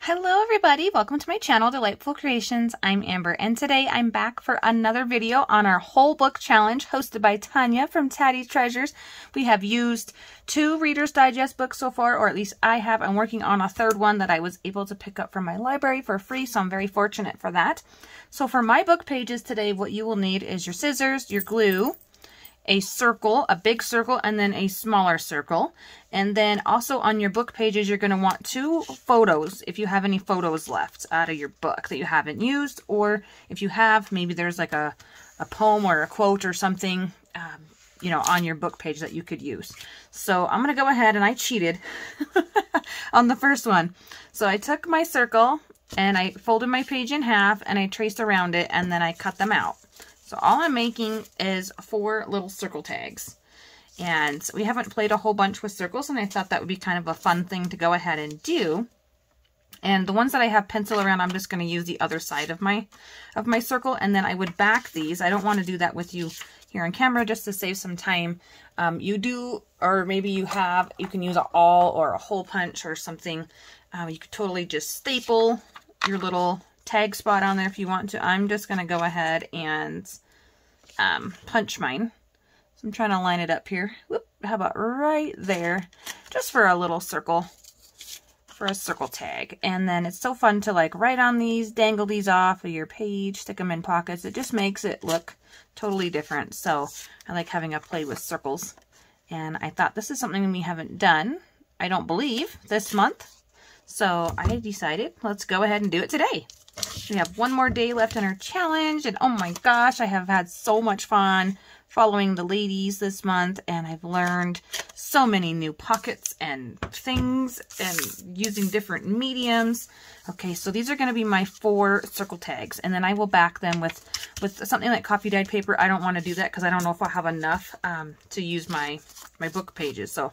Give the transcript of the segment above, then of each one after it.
Hello everybody, welcome to my channel, Delightful Creations. I'm Amber, and today I'm back for another video on our whole book challenge hosted by Tanya from Tatty Treasures. We have used 2 Reader's Digest books so far, or at least I have. I'm working on a third one that I was able to pick up from my library for free, so I'm very fortunate for that. So for my book pages today, what you will need is your scissors, your glue, a circle, a big circle, and then a smaller circle. And then also on your book pages, you're going to want 2 photos if you have any photos left out of your book that you haven't used, or if you have, maybe there's like a poem or a quote or something, you know, on your book page that you could use. So I'm going to go ahead, and I cheated on the first one. So I took my circle and I folded my page in half and I traced around it, and then I cut them out. So all I'm making is 4 little circle tags. And we haven't played a whole bunch with circles, and I thought that would be kind of a fun thing to go ahead and do. And the ones that I have pencil around, I'm just going to use the other side of my circle, and then I would back these. I don't want to do that with you here on camera just to save some time. You do, or maybe you can use an awl or a hole punch or something. You could totally just staple your little tag spot on there if you want to. I'm just going to go ahead and punch mine. So I'm trying to line it up here. Whoop, how about right there? Just for a little circle, for a circle tag. And then it's so fun to like write on these, dangle these off of your page, stick them in pockets. It just makes it look totally different. So I like having a play with circles. And I thought this is something we haven't done, I don't believe, this month. So I decided, let's go ahead and do it today. We have one more day left in our challenge, and oh my gosh, I have had so much fun following the ladies this month, and I've learned so many new pockets and things and using different mediums. Okay, so these are going to be my 4 circle tags, and then I will back them with something like coffee dyed paper. I don't want to do that because I don't know if I'll have enough to use my book pages. So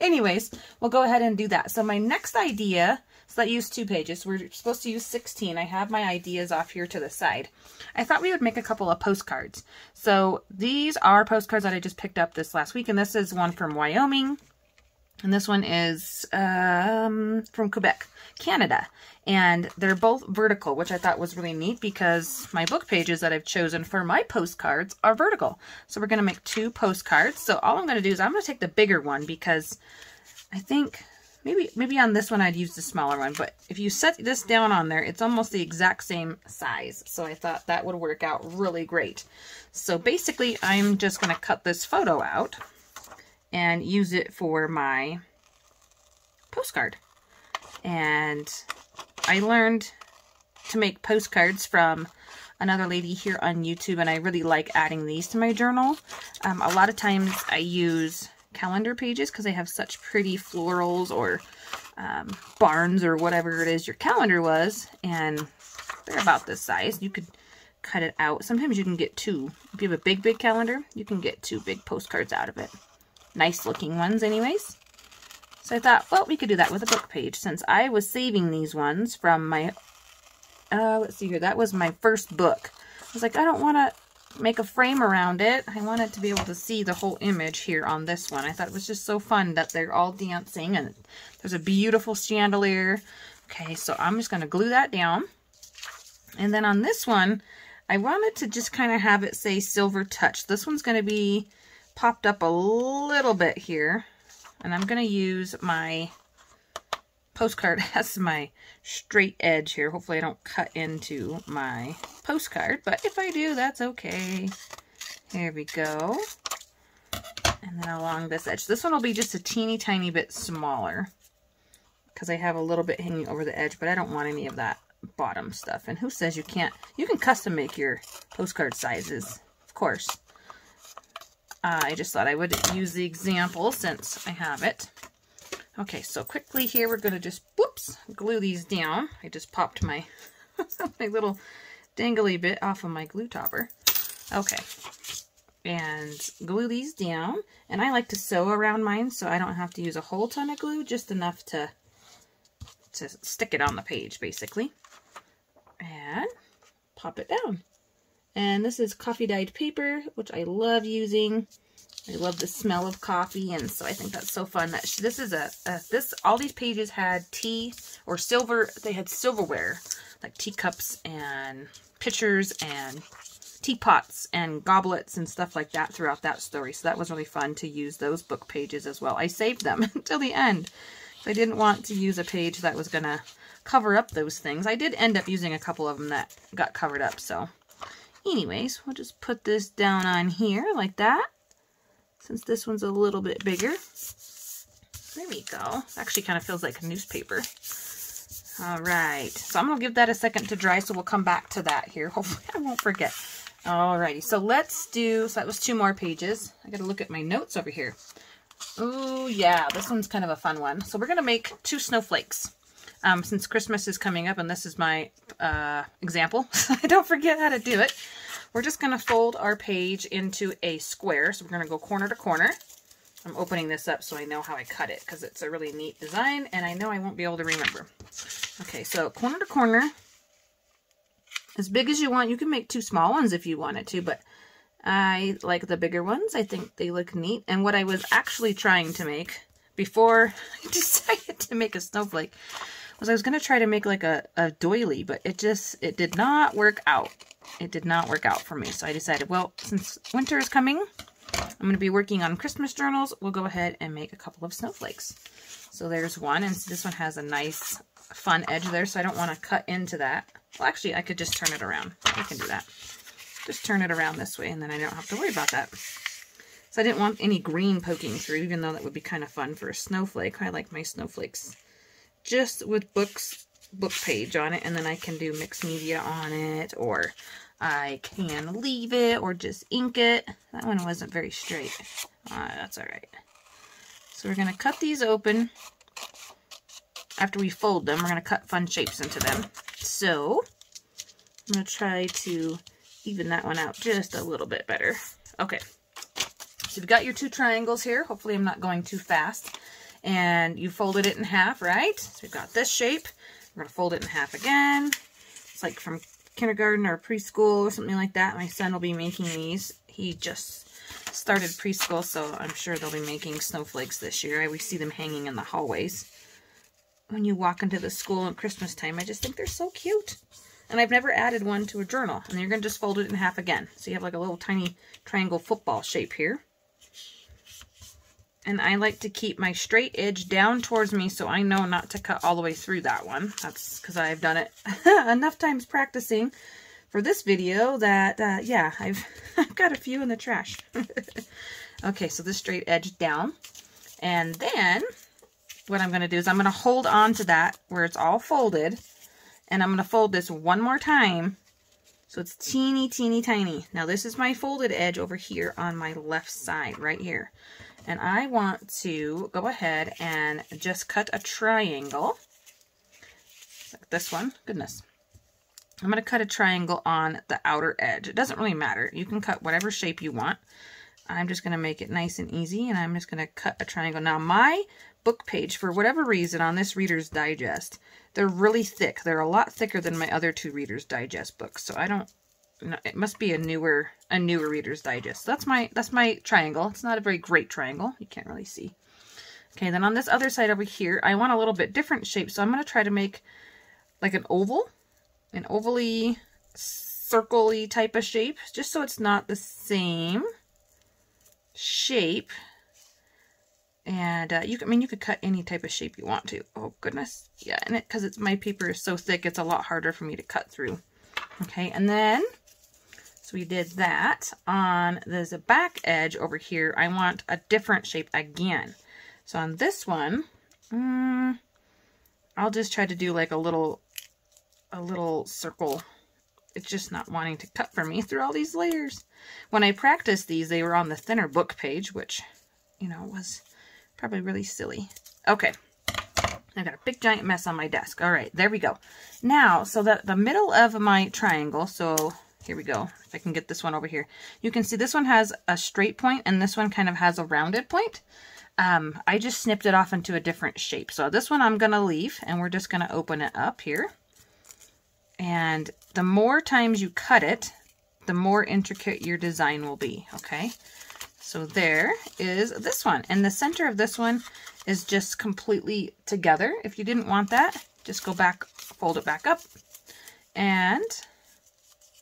anyways, we'll go ahead and do that. So my next idea, so that used 2 pages. We're supposed to use 16. I have my ideas off here to the side. I thought we would make a couple of postcards. So these are postcards that I just picked up this last week, and this is one from Wyoming, and this one is from Quebec, Canada. And they're both vertical, which I thought was really neat because my book pages that I've chosen for my postcards are vertical. So we're going to make 2 postcards. So all I'm going to do is I'm going to take the bigger one because I think maybe on this one I'd use the smaller one, but if you set this down on there, it's almost the exact same size. So I thought that would work out really great. So basically I'm just going to cut this photo out and use it for my postcard. And I learned to make postcards from another lady here on YouTube, and I really like adding these to my journal. A lot of times I use calendar pages because they have such pretty florals or barns or whatever it is your calendar was, and they're about this size. You could cut it out. Sometimes you can get 2. If you have a big calendar, you can get 2 big postcards out of it. Nice looking ones anyways. So I thought, well, we could do that with a book page since I was saving these ones from my, let's see here, that was my first book. I was like, I don't want to make a frame around it. I wanted to be able to see the whole image here on this one. I thought it was just so fun that they're all dancing, and there's a beautiful chandelier. Okay, so I'm just going to glue that down. And then on this one, I wanted to just kind of have it say Silver Touch. This one's going to be popped up a little bit here. And I'm going to use my postcard as my straight edge here. Hopefully I don't cut into my postcard, but if I do, that's okay. Here we go. And then along this edge. This one will be just a teeny tiny bit smaller because I have a little bit hanging over the edge, but I don't want any of that bottom stuff. And who says you can't? You can custom make your postcard sizes, of course. I just thought I would use the example since I have it. Okay, so quickly here we're going to just, whoops, glue these down. I just popped my, my little dangly bit off of my glue topper. Okay, and glue these down. And I like to sew around mine so I don't have to use a whole ton of glue, just enough to stick it on the page basically. And pop it down. And this is coffee dyed paper, which I love using. I love the smell of coffee, and so I think that's so fun. That this is all these pages had tea or silver. They had silverware, like teacups and pitchers and teapots and goblets and stuff like that throughout that story. So that was really fun to use those book pages as well. I saved them until the end. I didn't want to use a page that was going to cover up those things. I did end up using a couple of them that got covered up. So anyways, we'll just put this down on here like that. Since this one's a little bit bigger. There we go. Actually kind of feels like a newspaper. All right. So I'm going to give that a second to dry, so we'll come back to that here. Hopefully I won't forget. Alrighty. So let's do, so that was 2 more pages. I got to look at my notes over here. Oh yeah, this one's kind of a fun one. So we're going to make 2 snowflakes. Since Christmas is coming up, and this is my example, so I don't forget how to do it. We're just going to fold our page into a square. So we're going to go corner to corner. I'm opening this up so I know how I cut it, because it's a really neat design and I know I won't be able to remember. Okay, so corner to corner, as big as you want. You can make 2 small ones if you wanted to, but I like the bigger ones. I think they look neat. And what I was actually trying to make before I decided to make a snowflake was I was going to try to make like a doily, but it did not work out. It did not work out for me. So I decided, well, since winter is coming, I'm going to be working on Christmas journals. We'll go ahead and make a couple of snowflakes. So there's one, and this one has a nice fun edge there, so I don't want to cut into that. Well, actually, I could just turn it around. I can do that. Just turn it around this way, and then I don't have to worry about that. So I didn't want any green poking through, even though that would be kind of fun for a snowflake. I like my snowflakes just with book page on it, and then I can do mixed media on it, or I can leave it, or just ink it. That one wasn't very straight. That's all right. So we're going to cut these open. After we fold them, we're going to cut fun shapes into them. So I'm going to try to even that one out just a little bit better. Okay. So you've got your 2 triangles here. Hopefully I'm not going too fast. And you folded it in half, right? So we've got this shape. We're going to fold it in half again. It's like from kindergarten or preschool or something like that. My son will be making these. He just started preschool, so I'm sure they'll be making snowflakes this year. I always see them hanging in the hallways when you walk into the school at Christmas time. I just think they're so cute. And I've never added one to a journal. And you're going to just fold it in half again. So you have like a little tiny triangle football shape here. And I like to keep my straight edge down towards me so I know not to cut all the way through that one. That's because I've done it enough times practicing for this video that, yeah, I've got a few in the trash. Okay, so this straight edge down. And then what I'm going to do is I'm going to hold on to that where it's all folded. And I'm going to fold this one more time. So it's teeny, teeny, tiny. Now this is my folded edge over here on my left side, right here. And I want to go ahead and just cut a triangle. Like this one. Goodness. I'm going to cut a triangle on the outer edge. It doesn't really matter. You can cut whatever shape you want. I'm just going to make it nice and easy, and I'm just going to cut a triangle. Now my book page, for whatever reason, on this Reader's Digest, they're really thick. They're a lot thicker than my other 2 Reader's Digest books. So I don't know. It must be a newer Reader's Digest. So that's my triangle. It's not a very great triangle. You can't really see. Okay, then on this other side over here, I want a little bit different shape. So I'm going to try to make like an oval. An ovally, circle-y type of shape, just so it's not the same shape. And you could cut any type of shape you want to. Oh goodness, yeah, and because my paper is so thick, it's a lot harder for me to cut through. Okay, and then so we did that. On there's a back edge over here. I want a different shape again. So on this one, I'll just try to do like a little circle. It's just not wanting to cut for me through all these layers. When I practiced these, they were on the thinner book page, which, you know, was probably really silly. Okay. I've got a big giant mess on my desk. All right, there we go. Now, so the middle of my triangle, so here we go. If I can get this one over here. You can see this one has a straight point and this one kind of has a rounded point. I just snipped it off into a different shape. So this one I'm going to leave, and we're just going to open it up here. And the more times you cut it, the more intricate your design will be, okay? So there is this one. And the center of this one is just completely together. If you didn't want that, just go back, fold it back up. And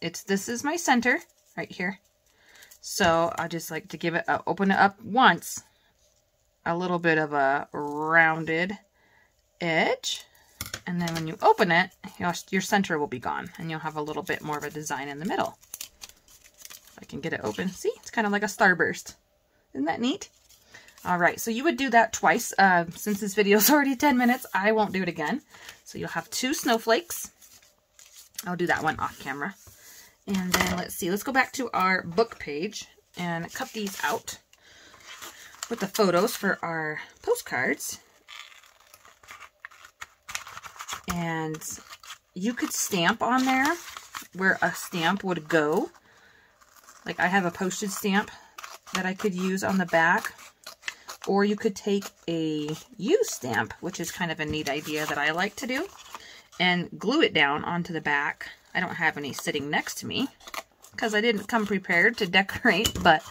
this is my center right here. So I just like to give it open it up once, a little bit of a rounded edge, and then when you open it, your center will be gone, and you'll have a little bit more of a design in the middle. If I can get it open, see, it's kind of like a starburst. Isn't that neat? All right, so you would do that twice. Since this video is already 10 minutes, I won't do it again. So you'll have 2 snowflakes. I'll do that one off camera. And then let's see, let's go back to our book page and cut these out with the photos for our postcards. And you could stamp on there where a stamp would go. Like I have a postage stamp that I could use on the back. Or you could take a used stamp, which is kind of a neat idea that I like to do, and glue it down onto the back. I don't have any sitting next to me because I didn't come prepared to decorate, but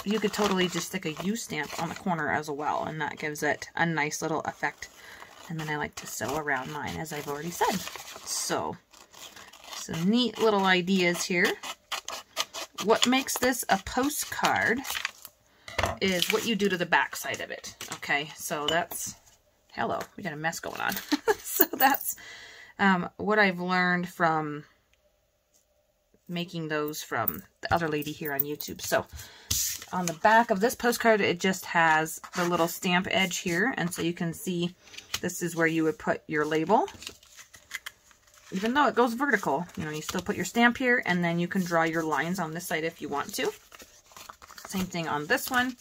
you could totally just stick a used stamp on the corner as well, and that gives it a nice little effect. And then I like to sew around mine, as I've already said. So, some neat little ideas here. What makes this a postcard is what you do to the back side of it. Okay, so that's, hello, we got a mess going on. So that's what I've learned from making those from the other lady here on YouTube. So on the back of this postcard, it just has the little stamp edge here. And so you can see this is where you would put your label. Even though it goes vertical, you know, you still put your stamp here, and then you can draw your lines on this side if you want to. Same thing on this one.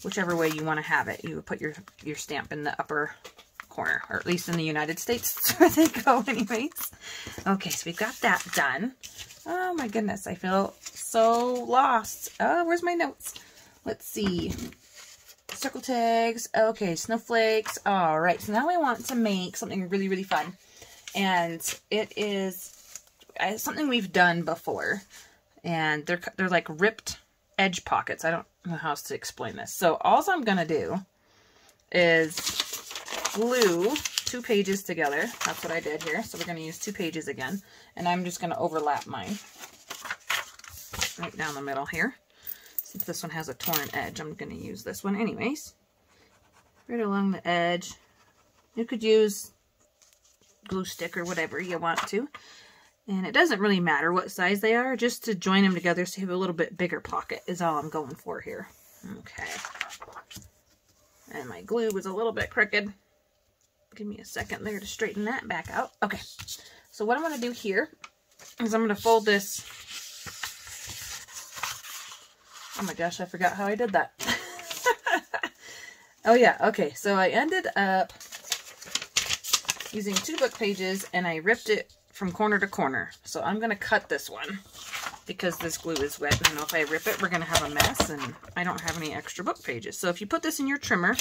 Whichever way you want to have it, you would put your stamp in the upper corner, or at least in the United States, that's where they go anyways. Okay, so we've got that done. Oh my goodness, I feel so lost. Oh, where's my notes? Let's see. Circle tags. Okay, snowflakes. All right, so now I want to make something really, really fun. And it is something we've done before. And they're like ripped edge pockets. I don't know how else to explain this. So all I'm going to do is glue 2 pages together. That's what I did here. So we're going to use 2 pages again. And I'm just going to overlap mine right down the middle here. Since this one has a torn edge, I'm going to use this one anyways. Right along the edge. You could use glue stick or whatever you want to. And it doesn't really matter what size they are, just to join them together so you have a little bit bigger pocket is all I'm going for here. Okay. And my glue was a little bit crooked. Give me a second there to straighten that back out. Okay. So what I'm going to do here is I'm going to fold this. Oh my gosh, I forgot how I did that. Oh yeah, okay. So I ended up using 2 book pages and I ripped it from corner to corner. So I'm going to cut this one because this glue is wet. And if I rip it, we're going to have a mess and I don't have any extra book pages. So if you put this in your trimmer,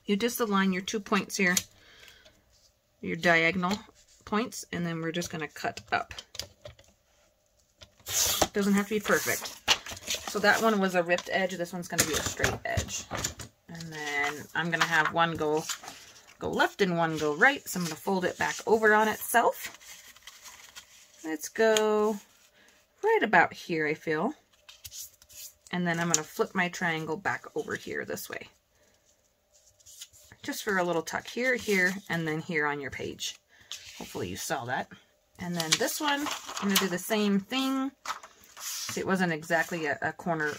you just align your 2 points here, your diagonal points, and then we're just going to cut up. Doesn't have to be perfect. So that one was a ripped edge. This one's going to be a straight edge. And then I'm going to have one go left and one go right. So I'm going to fold it back over on itself. Let's go right about here, I feel. And then I'm going to flip my triangle back over here this way. Just for a little tuck here, here, and then here on your page. Hopefully you saw that. And then this one, I'm going to do the same thing. See, it wasn't exactly a corner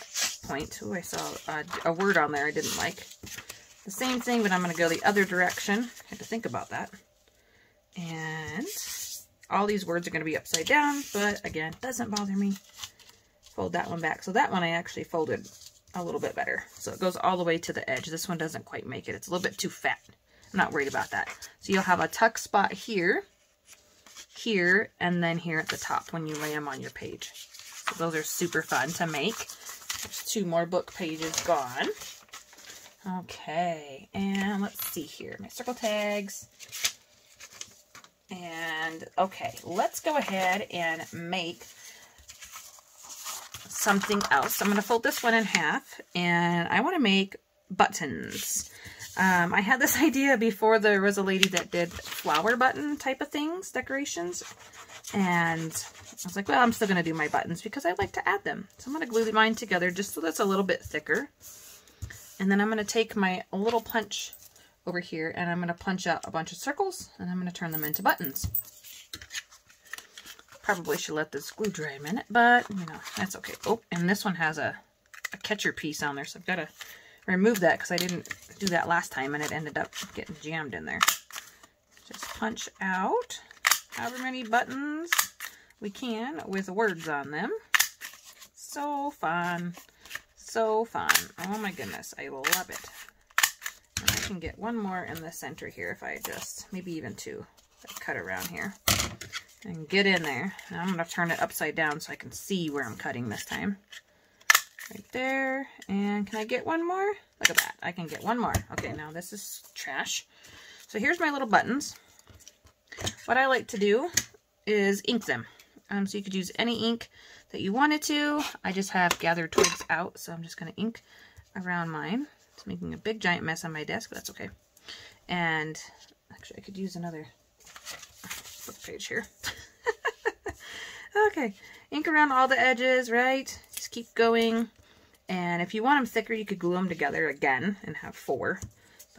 point. Oh, I saw a word on there I didn't like. The same thing, but I'm going to go the other direction. I had to think about that. And all these words are going to be upside down, but again, doesn't bother me. Fold that one back. So that one I actually folded a little bit better. So it goes all the way to the edge. This one doesn't quite make it. It's a little bit too fat. I'm not worried about that. So you'll have a tuck spot here, here, and then here at the top when you lay them on your page. So those are super fun to make. There's 2 more book pages gone. Okay, and let's see here. My circle tags. And, okay, let's go ahead and make something else. I'm going to fold this one in half, and I want to make buttons. I had this idea before. There was a lady that did flower button type of things, decorations, and I was like, well, I'm still going to do my buttons because I like to add them. So I'm going to glue mine together just so that's a little bit thicker. And then I'm going to take my little punch over here, and I'm going to punch out a bunch of circles, and I'm going to turn them into buttons. Probably should let this glue dry a minute, but, you know, that's okay. Oh, and this one has a catcher piece on there, so I've got to remove that because I didn't do that last time, and it ended up getting jammed in there. Just punch out however many buttons we can with words on them. So fun. So fun. Oh my goodness, I love it. And I can get one more in the center here if I just, maybe even two, if I cut around here. And get in there. Now I'm going to turn it upside down so I can see where I'm cutting this time. Right there. And can I get one more? Look at that. I can get one more. Okay, now this is trash. So here's my little buttons. What I like to do is ink them. So you could use any ink that you wanted to. I just have gathered twigs out, so I'm just going to ink around mine. It's making a big giant mess on my desk, but that's okay. And actually I could use another book page here. Okay, ink around all the edges, right? Just keep going. And if you want them thicker, you could glue them together again and have 4.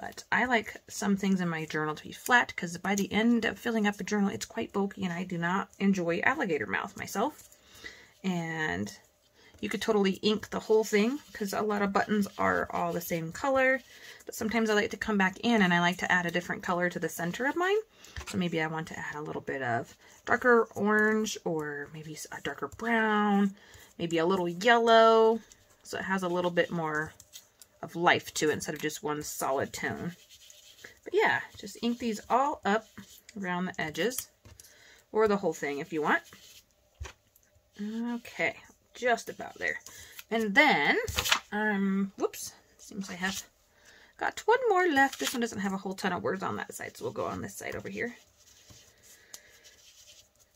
But I like some things in my journal to be flat because by the end of filling up a journal, it's quite bulky, and I do not enjoy alligator mouth myself. And you could totally ink the whole thing because a lot of buttons are all the same color. But sometimes I like to come back in and I like to add a different color to the center of mine. So maybe I want to add a little bit of darker orange, or maybe a darker brown, maybe a little yellow. So it has a little bit more of life to it instead of just one solid tone. But yeah, just ink these all up around the edges, or the whole thing if you want. Okay, just about there. And then, whoops, seems I have got one more left. This one doesn't have a whole ton of words on that side, so we'll go on this side over here.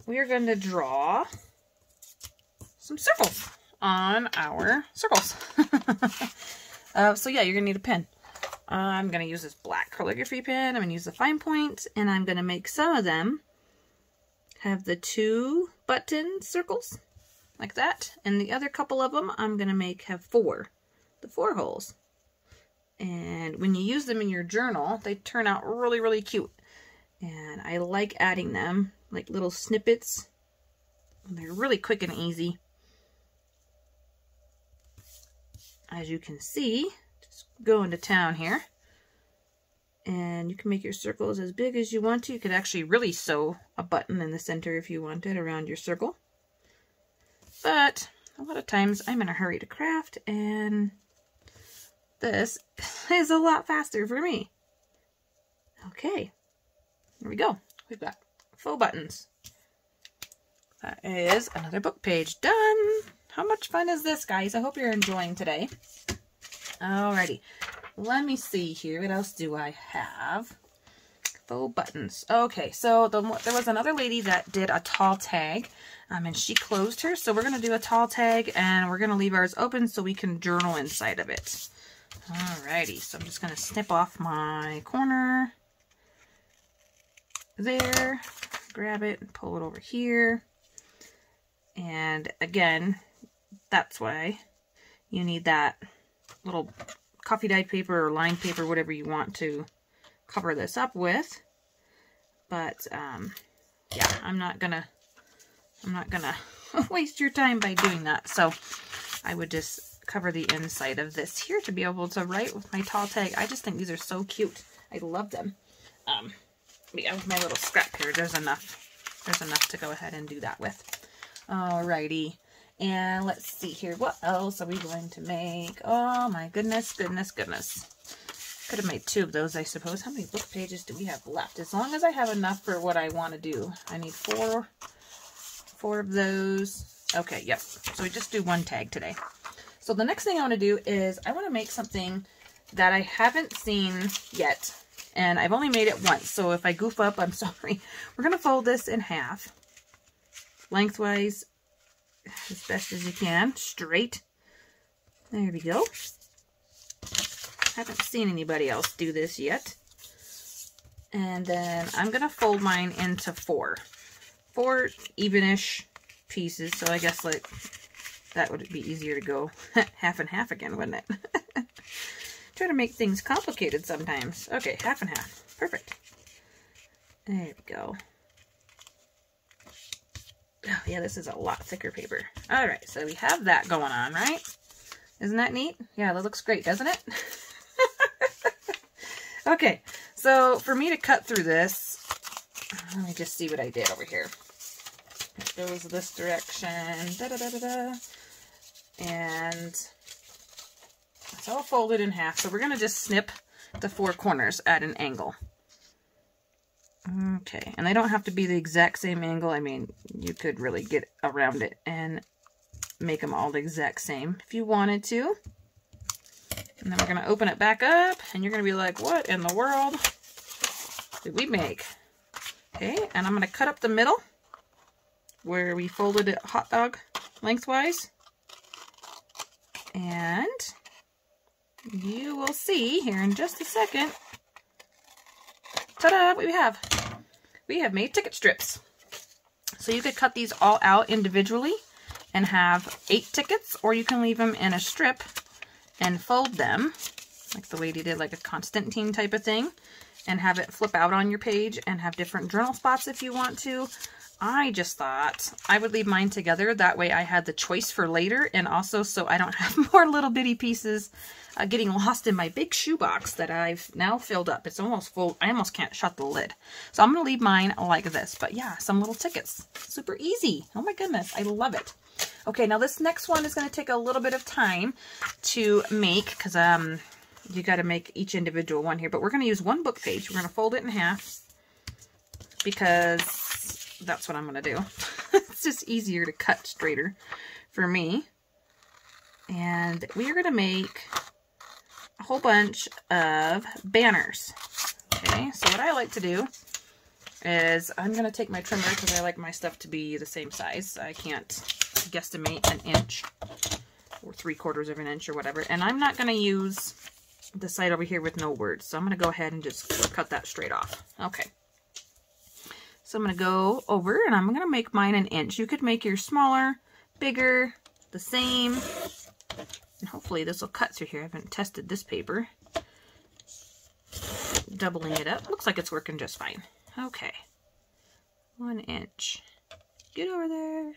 We are going to draw some circles on our circles. So yeah, you're going to need a pen. I'm going to use this black calligraphy pen. I'm going to use the fine point, and I'm going to make some of them have the 2 button circles, like that. And the other couple of them I'm going to make have 4, the 4 holes. And when you use them in your journal, they turn out really, really cute. And I like adding them, like little snippets. And they're really quick and easy. As you can see, just going to town here. And you can make your circles as big as you want to. You could actually really sew a button in the center if you wanted around your circle. But a lot of times I'm in a hurry to craft, and this is a lot faster for me. Okay, here we go. We've got faux buttons. That is another book page done. How much fun is this, guys? I hope you're enjoying today. Alrighty, let me see here. What else do I have? Faux buttons. Okay, so there was another lady that did a tall tag, and she closed her. So we're going to do a tall tag, and we're going to leave ours open so we can journal inside of it. Alrighty, so I'm just going to snip off my corner there, grab it and pull it over here. And again, that's why you need that little coffee dyed paper or lined paper, whatever you want to cover this up with. But yeah, I'm not gonna waste your time by doing that. So I would just cover the inside of this here to be able to write with my tall tag. I just think these are so cute. I love them. Yeah, with my little scrap here, there's enough to go ahead and do that with. Alrighty, and let's see here. What else are we going to make? Oh my goodness, goodness, goodness. Could have made 2 of those, I suppose. How many book pages do we have left? As long as I have enough for what I want to do. I need 4 of those. Okay, yep. So we just do 1 tag today. So the next thing I want to do is I want to make something that I haven't seen yet. And I've only made it once. So if I goof up, I'm sorry. We're going to fold this in half, lengthwise as best as you can, straight. There we go. Haven't seen anybody else do this yet. And then I'm going to fold mine into four evenish pieces. So I guess like that would be easier to go half and half again, wouldn't it? Try to make things complicated sometimes. Okay, half and half. Perfect. There we go. Oh, yeah, this is a lot thicker paper. All right, so we have that going on, right? Isn't that neat? Yeah, that looks great, doesn't it? Okay, so for me to cut through this, let me just see what I did over here. It goes this direction, and it's all folded in half. So we're going to just snip the four corners at an angle. Okay, and they don't have to be the exact same angle. I mean, you could really get around it and make them all the exact same if you wanted to. And then we're going to open it back up, and you're going to be like, what in the world did we make? Okay, and I'm going to cut up the middle where we folded it hot dog lengthwise. And you will see here in just a second, ta-da, what we have. We have made ticket strips. So you could cut these all out individually and have 8 tickets, or you can leave them in a strip and fold them, like the lady did, like a Constantine type of thing, and have it flip out on your page and have different journal spots if you want to. I just thought I would leave mine together. That way I had the choice for later, and also so I don't have more little bitty pieces getting lost in my big shoebox that I've now filled up. It's almost full. I almost can't shut the lid. So I'm going to leave mine like this. But yeah, some little tickets. Super easy. Oh my goodness. I love it. Okay, now this next one is going to take a little bit of time to make because you got to make each individual one here. But we're going to use one book page. We're going to fold it in half because that's what I'm going to do. It's just easier to cut straighter for me. And we are going to make a whole bunch of banners. Okay, so what I like to do is I'm going to take my trimmer because I like my stuff to be the same size. I can't guesstimate an inch or 3/4 of an inch or whatever. And I'm not going to use the side over here with no words. So I'm going to go ahead and just cut that straight off. Okay. So I'm going to go over and I'm going to make mine an inch. You could make yours smaller, bigger, the same. And hopefully this will cut through here. I haven't tested this paper. Doubling it up. Looks like it's working just fine. Okay. 1 inch. Get over there.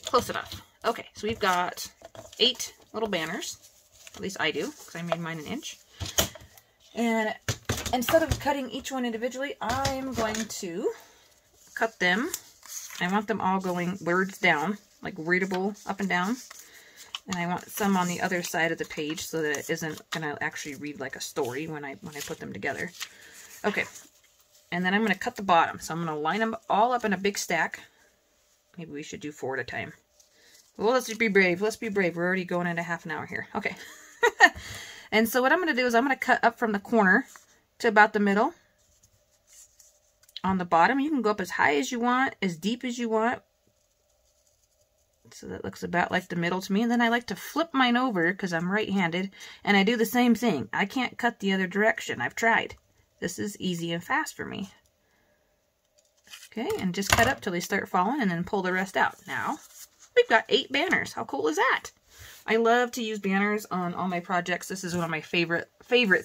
Close enough. Okay, so we've got 8 little banners. At least I do, because I made mine an inch. And instead of cutting each one individually, I'm going to cut them. I want them all going words down, like readable up and down. And I want some on the other side of the page so that it isn't going to actually read like a story when I put them together. Okay, and then I'm going to cut the bottom. So I'm going to line them all up in a big stack. Maybe we should do 4 at a time. Well, let's be brave. Let's be brave. We're already going into half an hour here. Okay. And so what I'm going to do is I'm going to cut up from the corner to about the middle. On the bottom, you can go up as high as you want, as deep as you want. So that looks about like the middle to me. And then I like to flip mine over because I'm right-handed. And I do the same thing. I can't cut the other direction. I've tried. This is easy and fast for me. Okay, and just cut up till they start falling and then pull the rest out. Now, we've got 8 banners. How cool is that? I love to use banners on all my projects. This is one of my favorite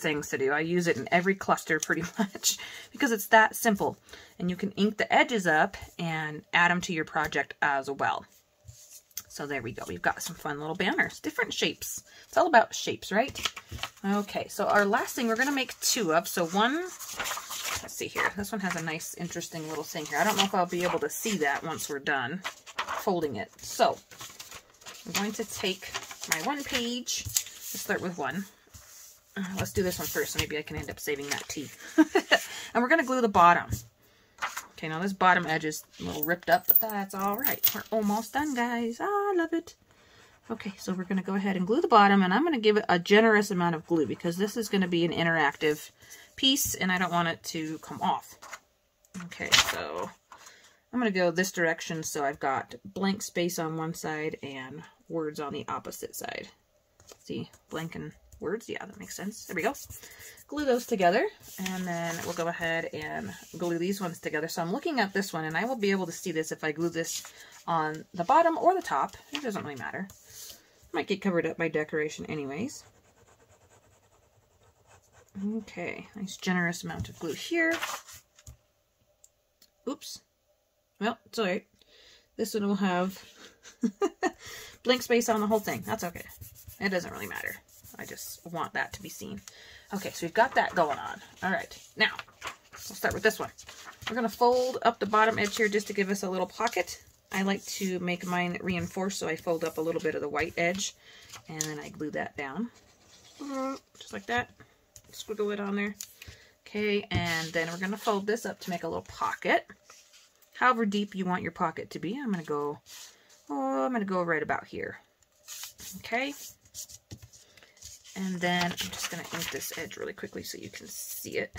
things to do. I use it in every cluster pretty much because it's that simple. And you can ink the edges up and add them to your project as well. So there we go. We've got some fun little banners. Different shapes. It's all about shapes, right? Okay, so our last thing we're going to make 2 of. So one, let's see here. This one has a nice, interesting little thing here. I don't know if I'll be able to see that once we're done folding it. So I'm going to take my one page. Let's start with one. Let's do this one first, so maybe I can end up saving that tea. And we're going to glue the bottom. Okay, now this bottom edge is a little ripped up, but that's all right. We're almost done, guys. I love it. Okay, so we're going to go ahead and glue the bottom, and I'm going to give it a generous amount of glue because this is going to be an interactive piece, and I don't want it to come off. Okay, so I'm going to go this direction, so I've got blank space on one side and words on the opposite side. See, blank and words? Yeah, that makes sense. There we go. Glue those together, and then we'll go ahead and glue these ones together. So I'm looking at this one, and I will be able to see this if I glue this on the bottom or the top. It doesn't really matter. Might get covered up by decoration anyways. Okay, nice generous amount of glue here. Oops. Well, it's alright. This one will have blank space on the whole thing. That's okay. It doesn't really matter. I just want that to be seen. Okay, so we've got that going on. Alright, now, we'll start with this one. We're going to fold up the bottom edge here just to give us a little pocket. I like to make mine reinforced, so I fold up a little bit of the white edge, and then I glue that down. Just like that. Squiggle it on there. Okay, and then we're going to fold this up to make a little pocket. However deep you want your pocket to be. I'm going to go right about here. Okay. And then I'm just going to ink this edge really quickly so you can see it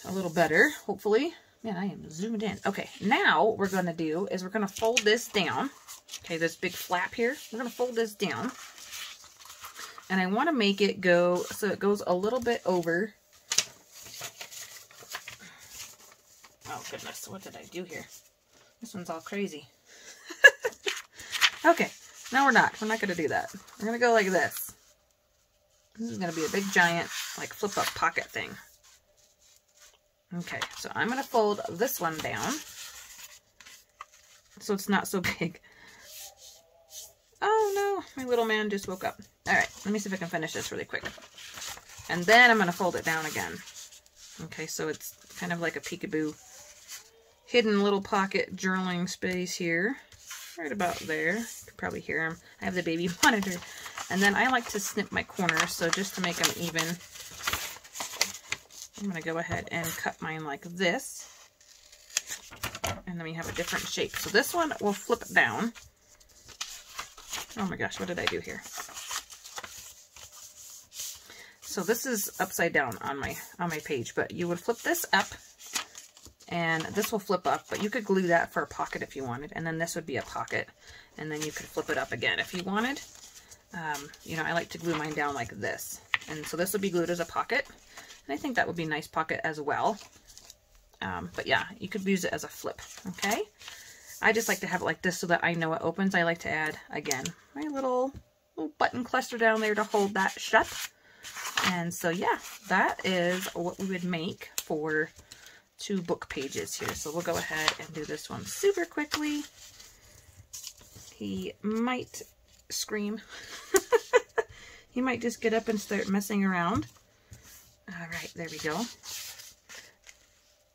a little better, hopefully. Man, I am zoomed in. Okay, now what we're going to do is we're going to fold this down. Okay, this big flap here. We're going to fold this down. And I want to make it go so it goes a little bit over. Oh, goodness. What did I do here? This one's all crazy. Okay. No, we're not. We're not going to do that. We're going to go like this. This is going to be a big, giant, like, flip-up pocket thing. Okay, so I'm going to fold this one down so it's not so big. Oh, no. My little man just woke up. All right, let me see if I can finish this really quick. And then I'm going to fold it down again. Okay, so it's kind of like a peekaboo hidden little pocket journaling space here. Right about there. You can probably hear him. I have the baby monitor. And then I like to snip my corners, so just to make them even, I'm going to go ahead and cut mine like this. And then we have a different shape. So this one will flip down. Oh my gosh, what did I do here? So this is upside down on my page, but you would flip this up. And this will flip up, but you could glue that for a pocket if you wanted. And then this would be a pocket. And then you could flip it up again if you wanted. You know, I like to glue mine down like this. And so this would be glued as a pocket. And I think that would be a nice pocket as well. But yeah, you could use it as a flip, okay? I just like to have it like this so that I know it opens. I like to add, again, my little button cluster down there to hold that shut. And so yeah, that is what we would make for 2 book pages here. So we'll go ahead and do this one super quickly. He might scream. He might just get up and start messing around. All right, there we go.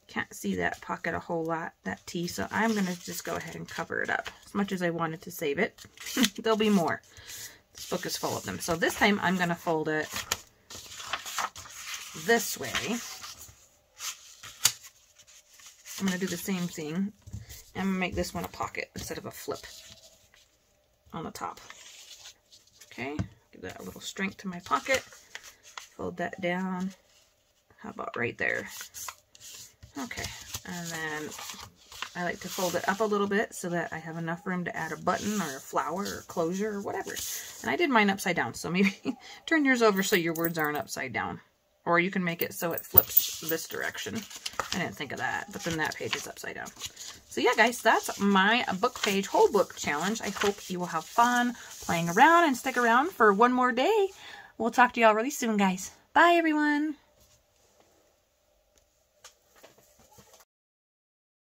Can't see that pocket a whole lot, that T, so I'm going to just go ahead and cover it up. As much as I wanted to save it, there'll be more. This book is full of them. So this time I'm going to fold it this way. I'm going to do the same thing. I'm going to make this one a pocket instead of a flip on the top. Okay, give that a little strength to my pocket. Fold that down. How about right there? Okay, and then I like to fold it up a little bit so that I have enough room to add a button or a flower or closure or whatever. And I did mine upside down, so maybe turn yours over so your words aren't upside down. Or you can make it so it flips this direction. I didn't think of that, but then that page is upside down. So yeah, guys, that's my book page whole book challenge. I hope you will have fun playing around and stick around for one more day. We'll talk to y'all really soon, guys. Bye, everyone.